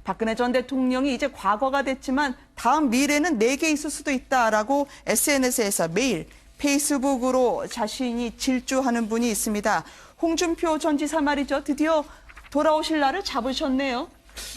박근혜 전 대통령이 이제 과거가 됐지만 다음 미래는 내게 있을 수도 있다라고 SNS에서 매일 페이스북으로 자신이 질주하는 분이 있습니다. 홍준표 전 지사 말이죠. 드디어 돌아오실 날을 잡으셨네요.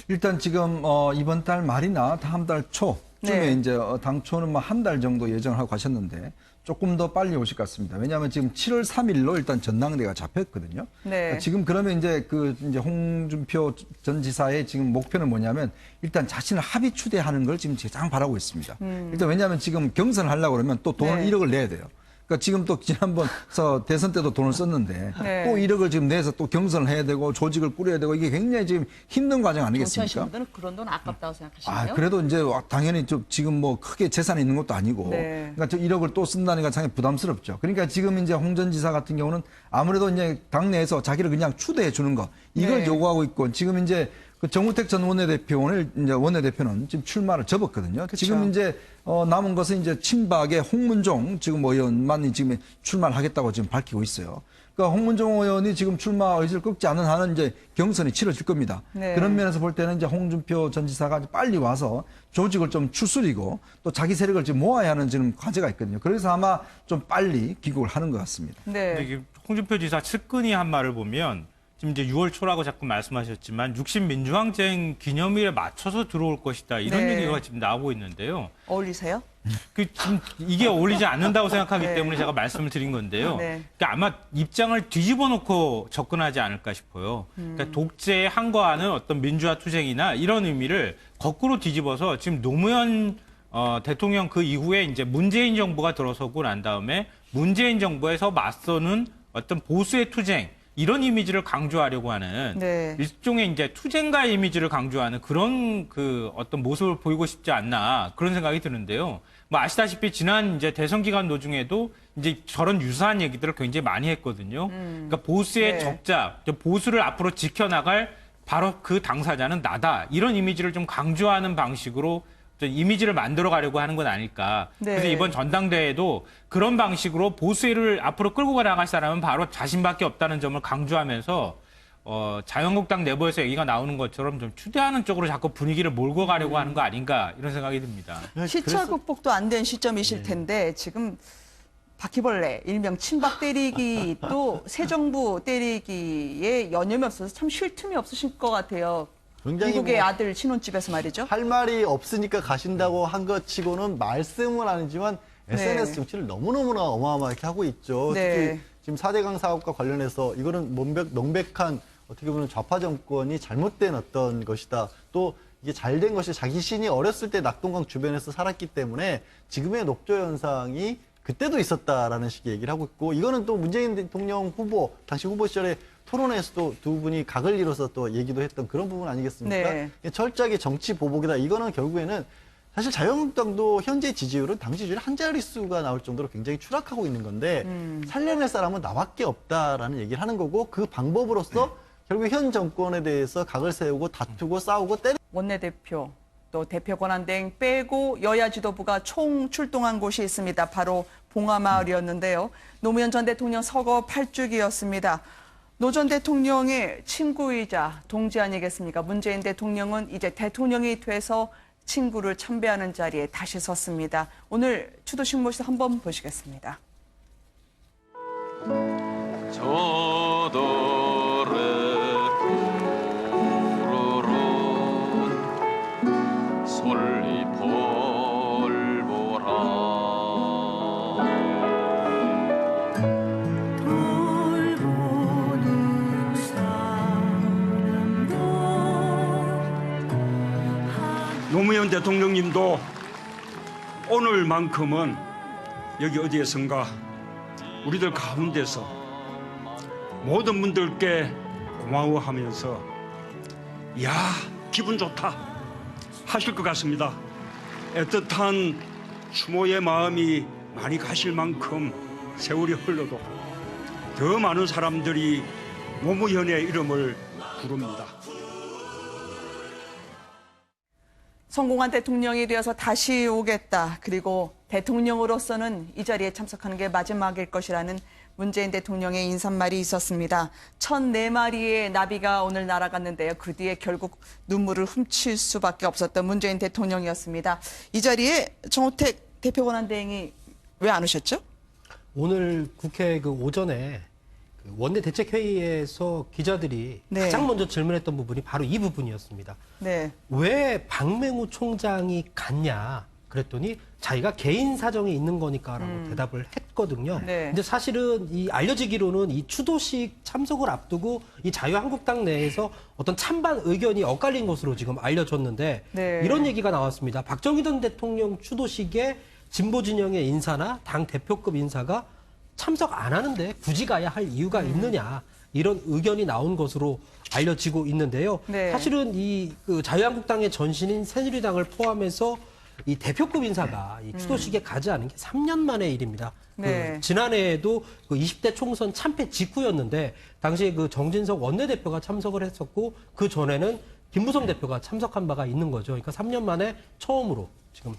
일단 지금 이번 달 말이나 다음 달 초쯤에 네. 이제 당초는 뭐 한 달 정도 예정을 하고 가셨는데 조금 더 빨리 오실 것 같습니다. 왜냐하면 지금 7월 3일로 일단 전당대회가 잡혔거든요. 네. 지금 그러면 이제 이제 홍준표 전 지사의 지금 목표는 뭐냐면 일단 자신을 합의 추대하는 걸 지금 가장 바라고 있습니다. 일단 왜냐하면 지금 경선을 하려고 그러면 또 돈을 네. 1억을 내야 돼요. 그러니까 지금 또 지난번 대선 때도 돈을 썼는데 네. 또 1억을 지금 내서 또 경선을 해야 되고 조직을 꾸려야 되고 이게 굉장히 지금 힘든 과정 정치하시는 아니겠습니까? 분들은 그런 돈 아깝다고 생각하시나요? 그래도 이제 당연히 지금 뭐 크게 재산이 있는 것도 아니고 네. 그러니까 저 1억을 또 쓴다니까 상당히 부담스럽죠. 그러니까 지금 이제 홍 전 지사 같은 경우는 아무래도 이제 당내에서 자기를 그냥 추대해 주는 거 이걸 네. 요구하고 있고 지금 이제 그 정우택 전 원내대표는 지금 출마를 접었거든요. 그쵸. 지금 이제 남은 것은 이제 친박의 홍문종 지금 의원만이 지금 출마를 하겠다고 지금 밝히고 있어요. 그러니까 홍문종 의원이 지금 출마 의지를 꺾지 않는 한은 이제 경선이 치러질 겁니다. 네. 그런 면에서 볼 때는 이제 홍준표 전 지사가 빨리 와서 조직을 좀 추스리고 또 자기 세력을 지금 모아야 하는 지금 과제가 있거든요. 그래서 아마 좀 빨리 귀국을 하는 것 같습니다. 네. 근데 이게 홍준표 지사 측근이 한 말을 보면 지금 이제 6월 초라고 자꾸 말씀하셨지만 60 민주항쟁 기념일에 맞춰서 들어올 것이다 이런 네. 얘기가 지금 나오고 있는데요. 어울리세요? 지금 이게 어울리지 않는다고 생각하기 네. 때문에 제가 말씀을 드린 건데요. 네. 그러니까 아마 입장을 뒤집어 놓고 접근하지 않을까 싶어요. 그러니까 독재에 항거하는 어떤 민주화 투쟁이나 이런 의미를 거꾸로 뒤집어서 지금 노무현 대통령 그 이후에 이제 문재인 정부가 들어서고 난 다음에 문재인 정부에서 맞서는 어떤 보수의 투쟁 이런 이미지를 강조하려고 하는 네. 일종의 이제 투쟁가 이미지를 강조하는 그런 그 어떤 모습을 보이고 싶지 않나 그런 생각이 드는데요. 뭐 아시다시피 지난 이제 대선 기간 도중에도 이제 저런 유사한 얘기들을 굉장히 많이 했거든요. 그러니까 보수의 네. 적자, 보수를 앞으로 지켜나갈 바로 그 당사자는 나다. 이런 이미지를 좀 강조하는 방식으로 이미지를 만들어 가려고 하는 건 아닐까. 네. 그래서 이번 전당대회도 그런 방식으로 보수를 앞으로 끌고 나갈 사람은 바로 자신밖에 없다는 점을 강조하면서 자유한국당 내부에서 얘기가 나오는 것처럼 좀 추대하는 쪽으로 자꾸 분위기를 몰고 가려고 하는 거 아닌가 이런 생각이 듭니다. 시차 극복도 안 된 시점이실 텐데 지금 바퀴벌레, 일명 친박 때리기 또 새 정부 때리기에 여념이 없어서 참 쉴 틈이 없으실 것 같아요. 굉장히 미국의 뭐 아들 신혼집에서 말이죠. 할 말이 없으니까 가신다고 한 것 치고는 말씀은 아니지만 SNS 정치를 너무너무나 어마어마하게 하고 있죠. 네. 특히 지금 4대강 사업과 관련해서 이거는 명백한 어떻게 보면 좌파 정권이 잘못된 어떤 것이다. 또 이게 잘된 것이 자기 신이 어렸을 때 낙동강 주변에서 살았기 때문에 지금의 녹조 현상이 그때도 있었다라는 식의 얘기를 하고 있고 이거는 또 문재인 대통령 후보, 당시 후보 시절에 토론회에서도 두 분이 각을 이뤄서 또 얘기도 했던 그런 부분 아니겠습니까? 네. 철저하게 정치 보복이다. 이거는 결국에는 사실 자유한국당도 현재 지지율은 당 지지율 한 자릿수가 나올 정도로 굉장히 추락하고 있는 건데 살려낼 사람은 나밖에 없다라는 얘기를 하는 거고 그 방법으로서 결국 현 정권에 대해서 각을 세우고 다투고 싸우고 원내대표 또 대표 권한대행 빼고 여야 지도부가 총 출동한 곳이 있습니다. 바로 봉하마을이었는데요. 노무현 전 대통령 서거 8주기였습니다. 노 전 대통령의 친구이자 동지 아니겠습니까? 문재인 대통령은 이제 대통령이 돼서 친구를 참배하는 자리에 다시 섰습니다. 오늘 추도식 모습 한번 보시겠습니다. 저들의 푸르른 솔잎을 보라 돌보는 사람도 노무현 대통령님도 오늘만큼은 여기 어디에선가 우리들 가운데서 모든 분들께 고마워하면서 이야 기분 좋다 하실 것 같습니다. 애틋한 추모의 마음이 많이 가실 만큼 세월이 흘러도 더 많은 사람들이 노무현의 이름을 부릅니다. 성공한 대통령이 되어서 다시 오겠다. 그리고 대통령으로서는 이 자리에 참석하는 게 마지막일 것이라는 문재인 대통령의 인사말이 있었습니다. 1,004마리의 나비가 오늘 날아갔는데요. 그 뒤에 결국 눈물을 훔칠 수밖에 없었던 문재인 대통령이었습니다. 이 자리에 정우택 대표권한대행이 왜 안 오셨죠? 오늘 국회 그 오전에 그 원내 대책회의에서 기자들이 네. 가장 먼저 질문했던 부분이 바로 이 부분이었습니다. 네. 왜 박맹우 총장이 갔냐? 그랬더니 자기가 개인 사정이 있는 거니까라고 대답을 했거든요. 네. 근데 사실은 이 알려지기로는 이 추도식 참석을 앞두고 이 자유한국당 내에서 어떤 찬반 의견이 엇갈린 것으로 지금 알려졌는데 네. 이런 얘기가 나왔습니다. 박정희 전 대통령 추도식에 진보 진영의 인사나 당 대표급 인사가 참석 안 하는데 굳이 가야 할 이유가 있느냐 이런 의견이 나온 것으로 알려지고 있는데요. 네. 사실은 이 그 자유한국당의 전신인 새누리당을 포함해서 이 대표급 인사가 이 추도식에 가지 않은 게 3년 만의 일입니다. 네. 그 지난해에도 그 20대 총선 참패 직후였는데 당시에 그 정진석 원내대표가 참석을 했었고 그 전에는 김무성 대표가 참석한 바가 있는 거죠. 그러니까 3년 만에 처음으로 지금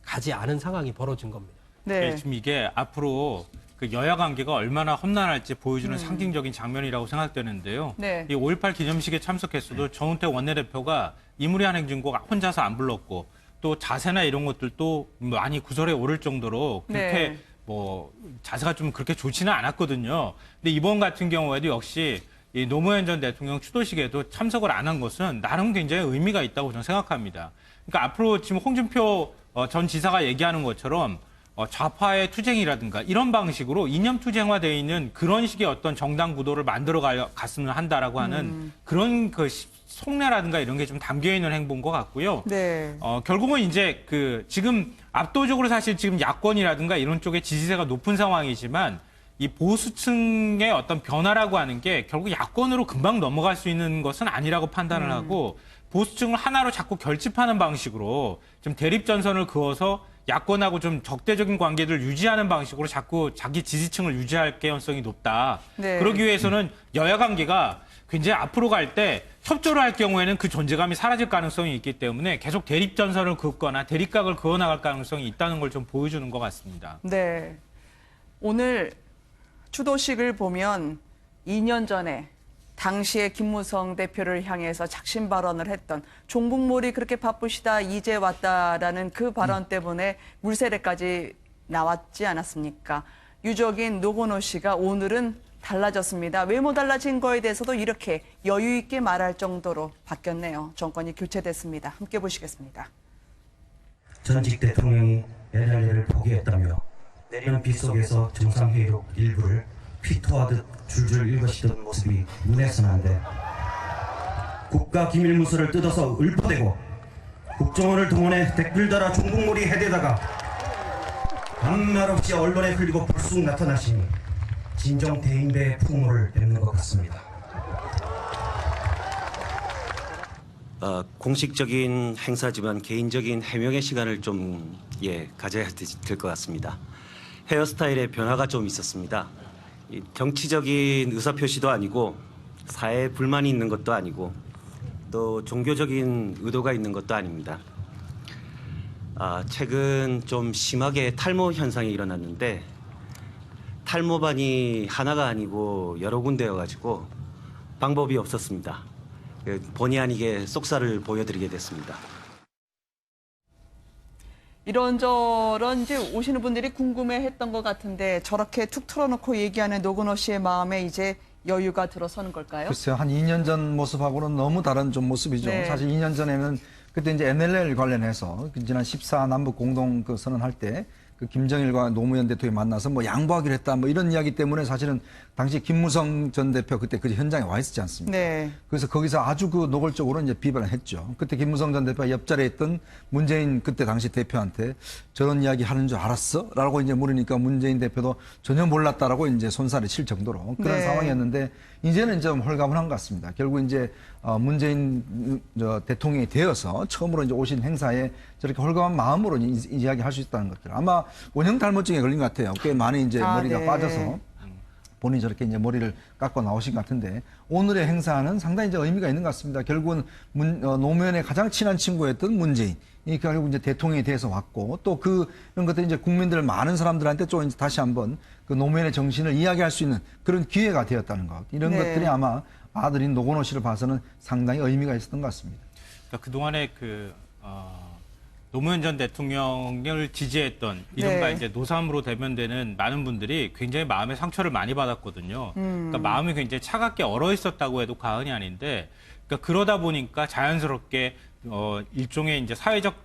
가지 않은 상황이 벌어진 겁니다. 네. 지금 이게 앞으로 그 여야 관계가 얼마나 험난할지 보여주는 상징적인 장면이라고 생각되는데요. 네. 이 5.18 기념식에 참석했어도 정은택 원내대표가 이무리한 행진곡 혼자서 안 불렀고 또 자세나 이런 것들도 많이 구설에 오를 정도로 그렇게 네. 뭐 자세가 좀 그렇게 좋지는 않았거든요. 근데 이번 같은 경우에도 역시 이 노무현 전 대통령 추도식에도 참석을 안 한 것은 나름 굉장히 의미가 있다고 저는 생각합니다. 그러니까 앞으로 지금 홍준표 전 지사가 얘기하는 것처럼 좌파의 투쟁이라든가 이런 방식으로 이념 투쟁화되어 있는 그런 식의 어떤 정당 구도를 만들어 갔으면 한다라고 하는 그런 그 속내라든가 이런 게 좀 담겨 있는 행보인 것 같고요. 네. 결국은 이제 그 지금 압도적으로 사실 지금 야권이라든가 이런 쪽의 지지세가 높은 상황이지만 이 보수층의 어떤 변화라고 하는 게 결국 야권으로 금방 넘어갈 수 있는 것은 아니라고 판단을 하고 보수층을 하나로 자꾸 결집하는 방식으로 좀 대립 전선을 그어서 야권하고 좀 적대적인 관계를 유지하는 방식으로 자꾸 자기 지지층을 유지할 개연성이 높다. 네. 그러기 위해서는 여야 관계가 굉장히 앞으로 갈 때 협조를 할 경우에는 그 존재감이 사라질 가능성이 있기 때문에 계속 대립 전선을 긋거나 대립각을 그어나갈 가능성이 있다는 걸 좀 보여주는 것 같습니다. 네. 오늘 추도식을 보면 2년 전에 당시에 김무성 대표를 향해서 작심 발언을 했던 종북몰이 그렇게 바쁘시다 이제 왔다라는 그 발언 때문에 물세례까지 나왔지 않았습니까? 유족인 노건호 씨가 오늘은 달라졌습니다. 외모 달라진 거에 대해서도 이렇게 여유 있게 말할 정도로 바뀌었네요. 정권이 교체됐습니다. 함께 보시겠습니다. 전직 대통령이 NLL을 포기했다며 내리는 비 속에서 정상회의록 일부를 피토하듯 줄줄 읽으시던 모습이 눈에 선한데 국가기밀문서를 뜯어서 읊어대고 국정원을 동원해 댓글 달아 종북몰이 해대다가 아무 말 없이 언론에 흘리고 불쑥 나타나시니 진정 대인배의 풍모를 뵙는 것 같습니다. 공식적인 행사지만 개인적인 해명의 시간을 좀 가져야 될 것 같습니다. 헤어스타일의 변화가 좀 있었습니다. 정치적인 의사표시도 아니고 사회에 불만이 있는 것도 아니고 또 종교적인 의도가 있는 것도 아닙니다. 최근 좀 심하게 탈모 현상이 일어났는데 탈모반이 하나가 아니고 여러 군데여가지고 방법이 없었습니다. 본의 아니게 속살을 보여드리게 됐습니다. 이런저런 이제 오시는 분들이 궁금해했던 것 같은데 저렇게 툭 틀어놓고 얘기하는 노건호 씨의 마음에 이제 여유가 들어서는 걸까요? 글쎄요, 한 2년 전 모습하고는 너무 다른 좀 모습이죠. 네. 사실 2년 전에는 그때 이제 NLL 관련해서 지난 14 남북 공동 그 선언할 때 그 김정일과 노무현 대통령이 만나서 뭐 양보하기로 했다 뭐 이런 이야기 때문에 사실은 당시 김무성 전 대표 그때 그 현장에 와 있었지 않습니까? 네. 그래서 거기서 아주 그 노골적으로 이제 비판을 했죠. 그때 김무성 전 대표가 옆자리에 있던 문재인 그때 당시 대표한테 저런 이야기 하는 줄 알았어? 라고 이제 물으니까 문재인 대표도 전혀 몰랐다라고 이제 손살이 칠 정도로 그런 네. 상황이었는데 이제는 좀 홀가분한 것 같습니다. 결국 이제 문재인 대통령이 되어서 처음으로 이제 오신 행사에 저렇게 홀가분한 마음으로 이야기할 수 있다는 것들. 아마 원형 탈모증에 걸린 것 같아요. 꽤 많이 이제 머리가 네. 빠져서 본인이 저렇게 이제 머리를 깎고 나오신 것 같은데 오늘의 행사는 상당히 이제 의미가 있는 것 같습니다. 결국은 노무현의 가장 친한 친구였던 문재인 결국 이제 대통령에 대해서 왔고 또 그런 것들이 이제 국민들 많은 사람들한테 좀 이제 다시 한번 그 노무현의 정신을 이야기할 수 있는 그런 기회가 되었다는 것. 이런 네. 것들이 아마 아들인 노건호 씨를 봐서는 상당히 의미가 있었던 것 같습니다. 그러니까 그동안에 노무현 전 대통령을 지지했던 이른바 네. 이제 노삼으로 대변되는 많은 분들이 굉장히 마음의 상처를 많이 받았거든요. 그러니까 마음이 굉장히 차갑게 얼어 있었다고 해도 과언이 아닌데, 그러니까 그러다 보니까 자연스럽게 일종의 이제 사회적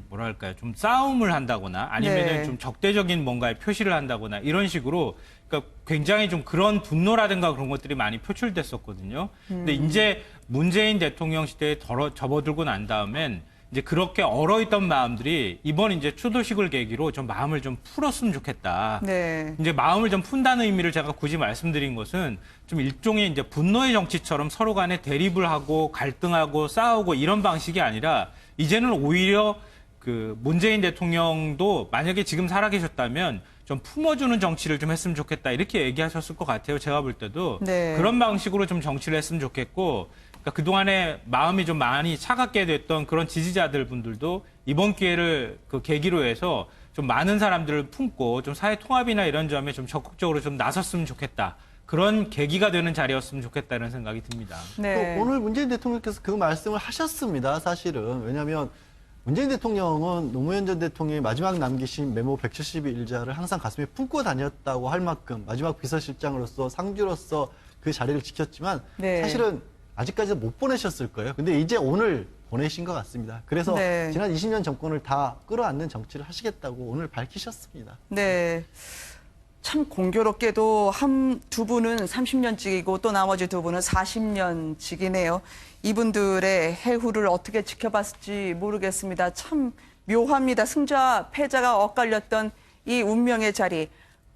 뭐랄까요, 좀 싸움을 한다거나 아니면은 네. 좀 적대적인 뭔가의 표시를 한다거나 이런 식으로 그러니까 굉장히 좀 그런 분노라든가 그런 것들이 많이 표출됐었거든요. 근데 이제 문재인 대통령 시대에 접어들고 난 다음엔 이제 그렇게 얼어있던 마음들이 이번 이제 추도식을 계기로 좀 마음을 좀 풀었으면 좋겠다. 네. 이제 마음을 좀 푼다는 의미를 제가 굳이 말씀드린 것은 좀 일종의 이제 분노의 정치처럼 서로 간에 대립을 하고 갈등하고 싸우고 이런 방식이 아니라 이제는 오히려 그 문재인 대통령도 만약에 지금 살아계셨다면 좀 품어주는 정치를 좀 했으면 좋겠다 이렇게 얘기하셨을 것 같아요. 제가 볼 때도 네. 그런 방식으로 좀 정치를 했으면 좋겠고, 그러니까 그동안에 마음이 좀 많이 차갑게 됐던 그런 지지자들 분들도 이번 기회를 그 계기로 해서 좀 많은 사람들을 품고 좀 사회 통합이나 이런 점에 좀 적극적으로 좀 나섰으면 좋겠다. 그런 계기가 되는 자리였으면 좋겠다는 생각이 듭니다. 네. 또 오늘 문재인 대통령께서 그 말씀을 하셨습니다. 사실은. 왜냐하면 문재인 대통령은 노무현 전 대통령이 마지막 남기신 메모 172일자를 항상 가슴에 품고 다녔다고 할 만큼 마지막 비서실장으로서 상주로서 그 자리를 지켰지만 네. 사실은 아직까지 못 보내셨을 거예요. 근데 이제 오늘 보내신 것 같습니다. 그래서 네. 지난 20년 정권을 다 끌어안는 정치를 하시겠다고 오늘 밝히셨습니다. 네. 참 공교롭게도 두 분은 30년직이고 또 나머지 두 분은 40년직이네요. 이분들의 해후를 어떻게 지켜봤을지 모르겠습니다. 참 묘합니다. 승자, 패자가 엇갈렸던 이 운명의 자리.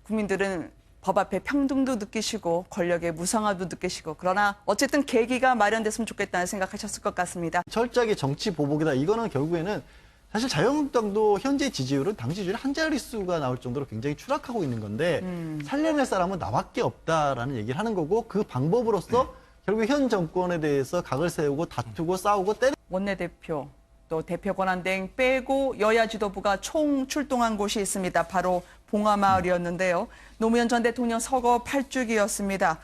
국민들은 법 앞에 평등도 느끼시고 권력의 무상화도 느끼시고 그러나 어쨌든 계기가 마련됐으면 좋겠다는 생각하셨을 것 같습니다. 철저하게 정치 보복이다. 이거는 결국에는 사실 자유한국당도 현재 지지율은 당 지지율 한 자릿수가 나올 정도로 굉장히 추락하고 있는 건데 살려낼 사람은 나밖에 없다라는 얘기를 하는 거고 그 방법으로서 결국 현 정권에 대해서 각을 세우고 다투고 싸우고 원내대표 또 대표 권한대행 빼고 여야 지도부가 총 출동한 곳이 있습니다. 바로 봉하마을이었는데요. 노무현 전 대통령 서거 8주기였습니다.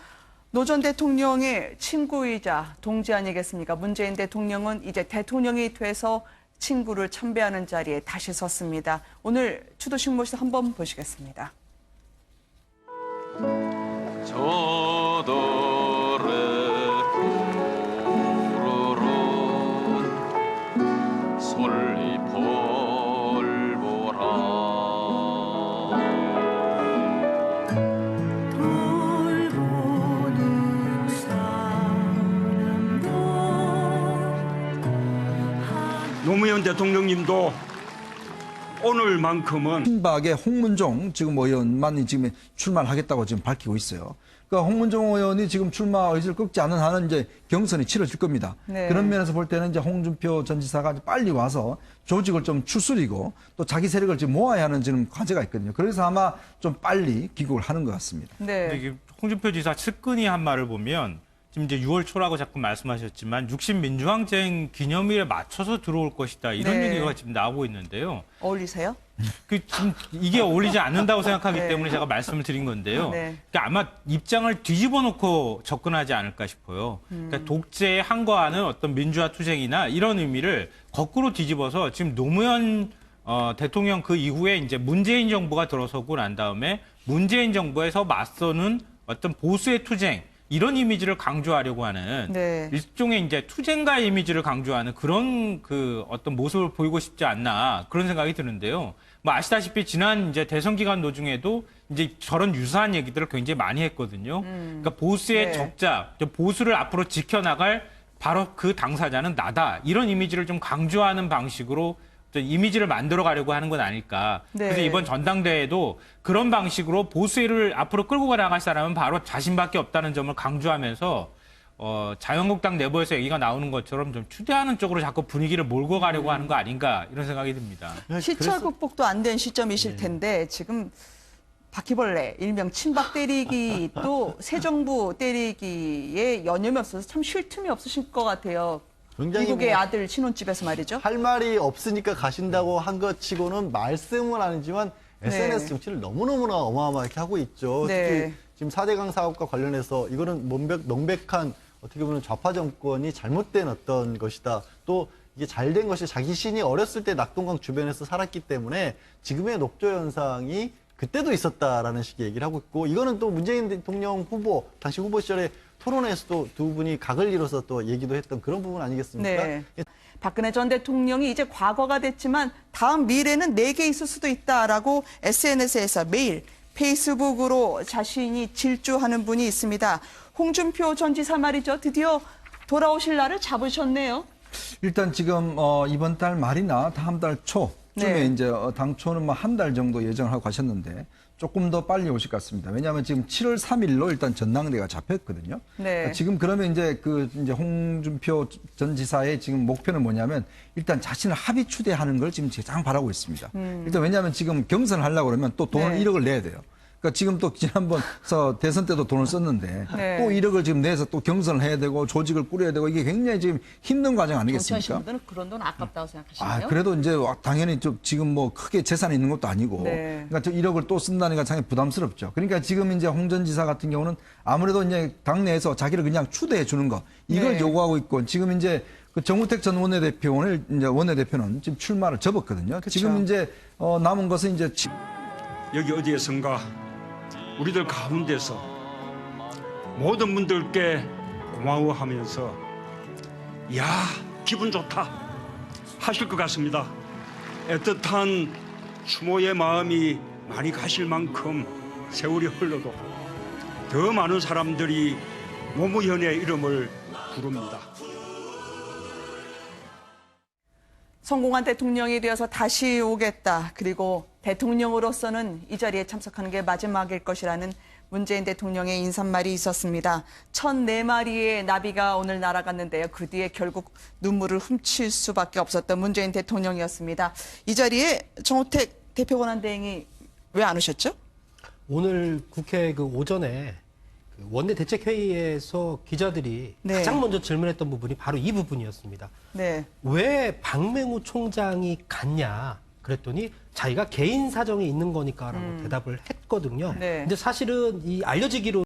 노 전 대통령의 친구이자 동지 아니겠습니까? 문재인 대통령은 이제 대통령이 돼서 친구를 참배하는 자리에 다시 섰습니다. 오늘 추도식 모습 한번 보시겠습니다. 저들의 푸르른 솔잎을 보라 돌보는 사람도 노무현 대통령님도 오늘만큼은 친박의 홍문종 지금 의원만 지금 출마를 하겠다고 지금 밝히고 있어요. 그러니까 홍문종 의원이 지금 출마 의지를 꺾지 않는 한은 이제 경선이 치러질 겁니다. 네. 그런 면에서 볼 때는 이제 홍준표 전 지사가 빨리 와서 조직을 좀 추스리고 또 자기 세력을 지금 모아야 하는 지금 과제가 있거든요. 그래서 아마 좀 빨리 귀국을 하는 것 같습니다. 근데 네. 이게 홍준표 지사 측근이 한 말을 보면 지금 이제 6월 초라고 자꾸 말씀하셨지만 60 민주항쟁 기념일에 맞춰서 들어올 것이다 이런 네. 얘기가 지금 나오고 있는데요. 어울리세요? 지금 이게 어울리지 않는다고 생각하기 네. 때문에 제가 말씀을 드린 건데요. 네. 그러니까 아마 입장을 뒤집어 놓고 접근하지 않을까 싶어요. 그러니까 독재에 항거하는 어떤 민주화 투쟁이나 이런 의미를 거꾸로 뒤집어서 지금 노무현 대통령 그 이후에 이제 문재인 정부가 들어서고 난 다음에 문재인 정부에서 맞서는 어떤 보수의 투쟁 이런 이미지를 강조하려고 하는 네. 일종의 이제 투쟁가 이미지를 강조하는 그런 그 어떤 모습을 보이고 싶지 않나 그런 생각이 드는데요. 뭐 아시다시피 지난 이제 대선 기간 도중에도 이제 저런 유사한 얘기들을 굉장히 많이 했거든요. 그러니까 보수의 네. 적자, 보수를 앞으로 지켜나갈 바로 그 당사자는 나다 이런 이미지를 좀 강조하는 방식으로 이미지를 만들어 가려고 하는 건 아닐까. 네. 그래서 이번 전당대회도 그런 방식으로 보수를 앞으로 끌고 나갈 사람은 바로 자신밖에 없다는 점을 강조하면서 자유한국당 내부에서 얘기가 나오는 것처럼 좀 추대하는 쪽으로 자꾸 분위기를 몰고 가려고 하는 거 아닌가 이런 생각이 듭니다. 시차 극복도 안 된 시점이실 텐데 지금 바퀴벌레, 일명 친박 때리기 또 새 정부 때리기에 여념이 없어서 참 쉴 틈이 없으실 것 같아요. 굉장히 미국의 뭐 아들 신혼집에서 말이죠. 할 말이 없으니까 가신다고 한 것 치고는 말씀은 아니지만 SNS 네. 정치를 너무너무나 어마어마하게 하고 있죠. 네. 특히 지금 4대강 사업과 관련해서 이거는 명백한 어떻게 보면 좌파 정권이 잘못된 어떤 것이다. 또 이게 잘된 것이 자기 신이 어렸을 때 낙동강 주변에서 살았기 때문에 지금의 녹조 현상이 그때도 있었다라는 식의 얘기를 하고 있고, 이거는 또 문재인 대통령 후보, 당시 후보 시절에 토론회에서도 두 분이 각을 이뤄서 또 얘기도 했던 그런 부분 아니겠습니까? 네. 박근혜 전 대통령이 이제 과거가 됐지만 다음 미래는 내게 있을 수도 있다라고 SNS에서 매일 페이스북으로 자신이 질주하는 분이 있습니다. 홍준표 전 지사 말이죠. 드디어 돌아오실 날을 잡으셨네요. 일단 지금 이번 달 말이나 다음 달 초쯤에 네. 이제 당초는 뭐 한 달 정도 예정을 하고 가셨는데 조금 더 빨리 오실 것 같습니다. 왜냐하면 지금 7월 3일로 일단 전당대가 잡혔거든요. 네. 지금 그러면 이제 이제 홍준표 전 지사의 지금 목표는 뭐냐면 일단 자신을 합의 추대하는 걸 지금 가장 바라고 있습니다. 일단 왜냐하면 지금 경선을 하려고 그러면 또 돈을 네. 1억을 내야 돼요. 그러니까 지금 또 지난번 대선 때도 돈을 썼는데 네. 또 1억을 지금 내서 또 경선을 해야 되고 조직을 꾸려야 되고 이게 굉장히 지금 힘든 과정 정치하시는 아니겠습니까? 분들은 그런 돈 아깝다고 생각하시나요? 그래도 이제 당연히 좀 지금 뭐 크게 재산이 있는 것도 아니고, 네. 그러니까 저 1억을 또 쓴다니까 상당히 부담스럽죠. 그러니까 지금 이제 홍 전 지사 같은 경우는 아무래도 이제 당내에서 자기를 그냥 추대해 주는 거 이걸 네. 요구하고 있고, 지금 이제 그 정우택 전 원내대표는 지금 출마를 접었거든요. 그쵸. 지금 이제 남은 것은 이제 여기 어디에선가 우리들 가운데서 모든 분들께 고마워하면서 야 기분 좋다 하실 것 같습니다. 애틋한 추모의 마음이 많이 가실 만큼 세월이 흘러도 더 많은 사람들이 노무현의 이름을 부릅니다. 성공한 대통령이 되어서 다시 오겠다. 그리고 대통령으로서는 이 자리에 참석하는 게 마지막일 것이라는 문재인 대통령의 인사말이 있었습니다. 1,004마리의 나비가 오늘 날아갔는데요. 그 뒤에 결국 눈물을 훔칠 수밖에 없었던 문재인 대통령이었습니다. 이 자리에 정우택 대표권한대행이 왜 안 오셨죠? 오늘 국회 그 오전에 그 원내대책회의에서 기자들이 네. 가장 먼저 질문했던 부분이 바로 이 부분이었습니다. 네. 왜 박맹우 총장이 갔냐? 그랬더니 자기가 개인 사정이 있는 거니까라고 대답을 했거든요. 네. 근데 사실은 이 알려지기로